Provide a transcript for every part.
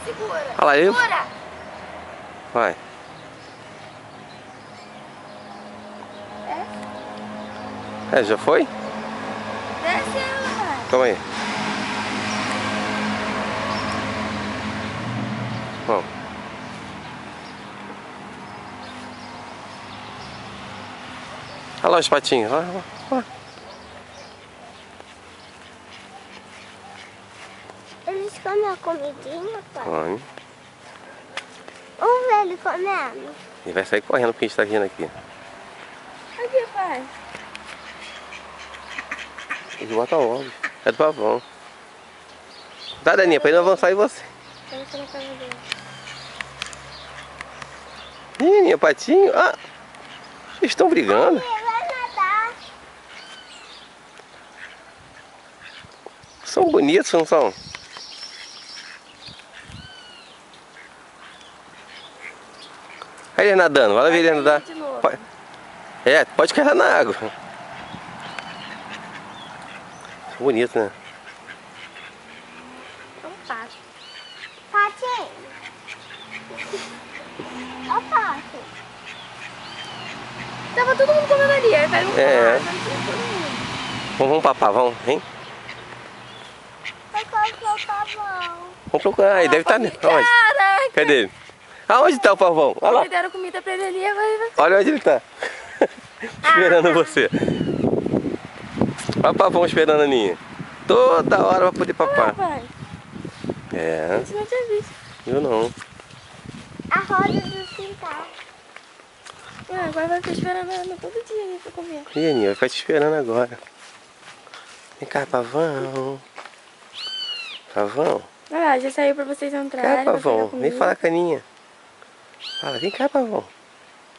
segura. Olha lá, eu. Segura. Vai. É, já foi? Desce ela. Calma aí. Vamos. Olha lá os patinhos. Olha lá, olha lá. Eles comem a comidinha, pai? Come. Vamos ver ele comendo. E vai sair correndo porque a gente tá vindo aqui. Aqui, pai. Eles botam ovos. É do pavão. Tá, Daninha, pra ele não avançar em você. Vamos na casa dele. Ih, minha patinho. Ah, eles estão brigando. Ele vai nadar. São bonitos, não são? Aí ele nadando, vai lá ver ele nadar. De novo. Pode cair lá na água. Bonito, né? É um pato. Patinho. Ó o pato. Tava todo mundo comendo ali. Aí vai um É. pato. Vamos papar, vamos, hein? Vai colocar o pavão. Vamos procurar. Aí deve estar. Onde? Caraca. Cadê ele? Aonde tá o pavão? Olha lá. Me deram comida pra ele ali, agora ele vai... Olha onde ele tá. Esperando você. Olha o pavão esperando a Aninha. Toda hora vai poder papar. Vai. É, A gente não tinha visto. eu não. A roda do quintal. Agora vai ficar esperando ela todo dia ali pra comer. E Aninha, vai ficar te esperando agora. Vem cá, pavão. Pavão. Ah, já saiu pra vocês entrarem. Vem cá, pavão. Vem falar com a Aninha. Fala, vem cá, pavão.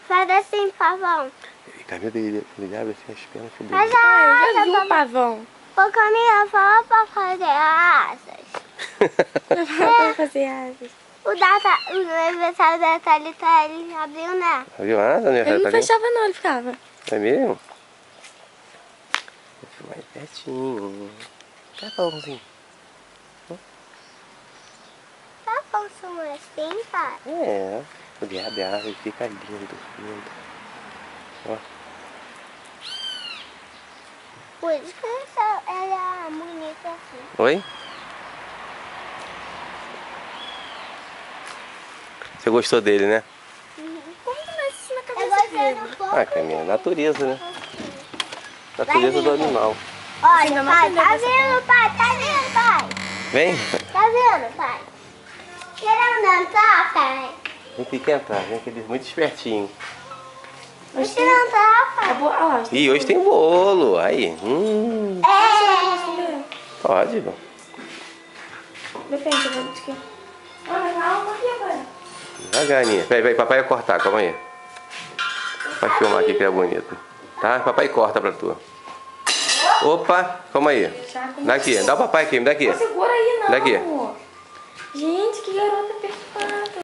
Faz assim, pavão. Vem cá, meu Deus, ele abre assim as pernas. Que Faz bonito. a asa, pavão. Pavão. Pô, Camila, fala pra fazer asas. É. Pra fazer asas. O aniversário da Thalita, ele abriu, né? Viu a asa, né? Ele não fechava não, ele ficava. É mesmo? Mais pertinho. Cá, pavãozinho. Pavão são assim, pai? É. Ele abre a asa e fica lindo, lindo. Ó. Por isso que ela é bonita assim. Oi? Você gostou dele, né? Como que nasce isso na cabeça dele? Ah, Camila, natureza, né? Natureza do animal. Olha, pai, tá vendo, pai? Tá vendo, pai? Vem. Tá vendo, pai? Querendo entrar, pai? Vem que quer entrar, vem que ele é muito espertinho. Você não entrar, pai? Ih, hoje tem bolo. Aí. É. Pode. Depende, eu vou te Olha, calma aqui agora. Devagar, Aninha. Peraí, papai vai cortar, calma aí. Vai filmar aqui que é bonito. Tá? Papai corta pra tu. Opa, calma aí. Daqui, dá o papai aqui, me dá aqui. Não segura aí, não. Daqui. Gente, que garota perfeita.